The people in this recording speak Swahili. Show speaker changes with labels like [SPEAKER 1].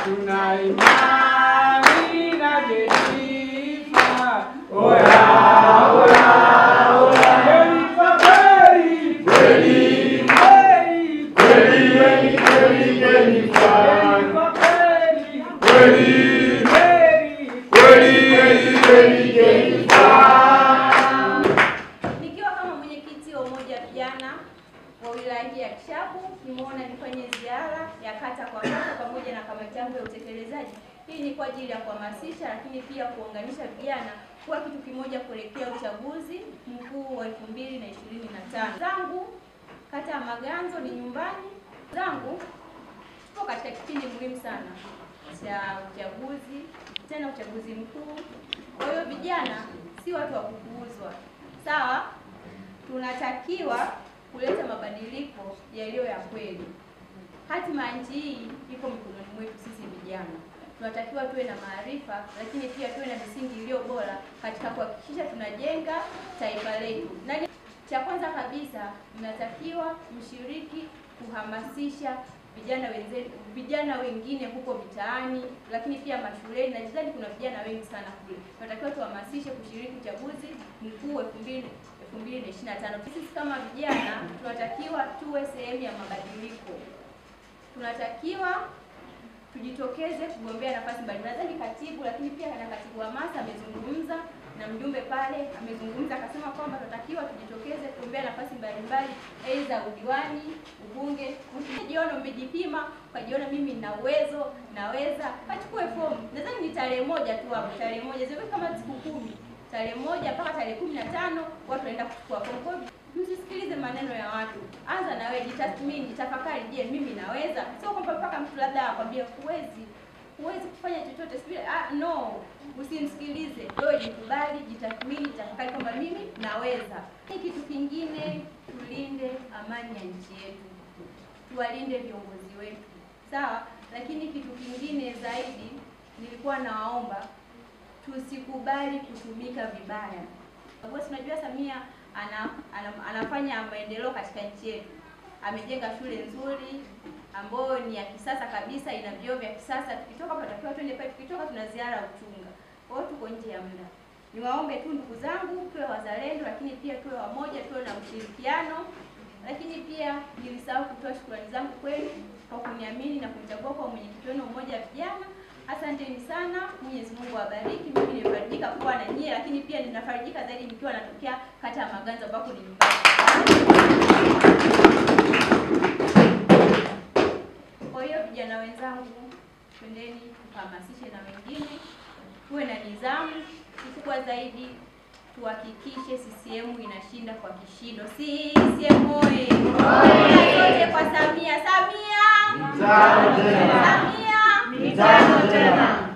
[SPEAKER 1] tuna imani na Jennifer. Oya, oya, oya, Jennifer kweli, kweli, kweli, kweli, kweli, Jennifer kweli, kweli, kweli, kweli, Jennifer.
[SPEAKER 2] Nikiwa kama mwenyekiti wa umoja wa vijana wa wilaya hii ya Kishapu, nimeona nifanye ziara ya kata kwa kata pamoja na kamati yangu ya utekelezaji. Hii ni kwa ajili ya kuhamasisha, lakini pia kuunganisha vijana kwa kitu kimoja kuelekea uchaguzi mkuu wa 2025. Zangu kata ya Maganzo ni nyumbani zangu, tupo katika kipindi muhimu sana cha uchaguzi, tena uchaguzi mkuu. Kwa hiyo vijana si watu wa kupuuzwa. Sawa, tunatakiwa kuleta mabadiliko yaliyo ya kweli. Hatima ya nchi hii iko mikononi mwetu sisi vijana. Tunatakiwa tuwe na maarifa, lakini pia tuwe na misingi iliyo bora katika kuhakikisha tunajenga taifa letu. Na cha kwanza kabisa, mnatakiwa mshiriki kuhamasisha vijana wengine huko mitaani, lakini pia mashuleni, na jizani kuna vijana wengi sana kule. Tunatakiwa tuhamasishe kushiriki uchaguzi mkuu wa 2025. Sisi kama vijana tunatakiwa tuwe sehemu ya mabadiliko. Tunatakiwa tujitokeze kugombea nafasi mbalimbali. Nadhani katibu, lakini pia na katibu hamasa amezungumza na mjumbe pale amezungumza akasema kwamba tunatakiwa tujitokeze kugombea nafasi mbalimbali, aidha udiwani, ubunge. Ukijiona umejipima, ukajiona mimi nina uwezo, naweza, achukue fomu. Nadhani ni tarehe moja tu hapo, tarehe moja sio kama siku 10. Tarehe moja mpaka tarehe 15 watu waenda kuchukua fomu. Kwa hiyo msisikilize maneno ya watu. Anza na wewe, jitathmini, jitafakari, je, mimi naweza? Sio kwamba mpaka mtu labda akwambie huwezi kufanya chochote. No, usimsikilize. Wewe jikubali, jitathmini, jitafakari kwamba mimi naweza. Kitu kingine, tulinde amani ya nchi yetu. Tuwalinde viongozi wetu. Sawa? Lakini kitu kingine zaidi nilikuwa nawaomba tusikubali kutumika vibaya. Kwa sababu tunajua Samia anafanya maendeleo katika nchi yetu. Amejenga shule nzuri ambayo ni ya kisasa kabisa, ina vyoo vya kisasa. Tukitoka tunatakiwa twende pale, tukitoka tuna ziara ya uchunga. Kwa hiyo tuko nje ya muda. Niwaombe tu ndugu zangu, tuwe wazalendo, lakini pia tuwe wamoja, tuwe na ushirikiano. Lakini pia nilisahau kutoa shukrani zangu kwenu kwa kuniamini na kunichagua kwa mwenyekiti wenu umoja wa vijana. Asanteni sana. Mwenyezi Mungu awabariki. Mimi nimefarijika kuwa na nyie, lakini pia ninafarijika zaidi nikiwa natokea kata ya Maganzo ambako ni nyumbani. Kwa hiyo vijana wenzangu, twendeni tuhamasishe na wengine, tuwe na nidhamu. Kikubwa zaidi tuhakikishe CCM inashinda kwa kishindo. CCM oye! Sote kwa Samia. Samia! Mitano tena! Mitano tena!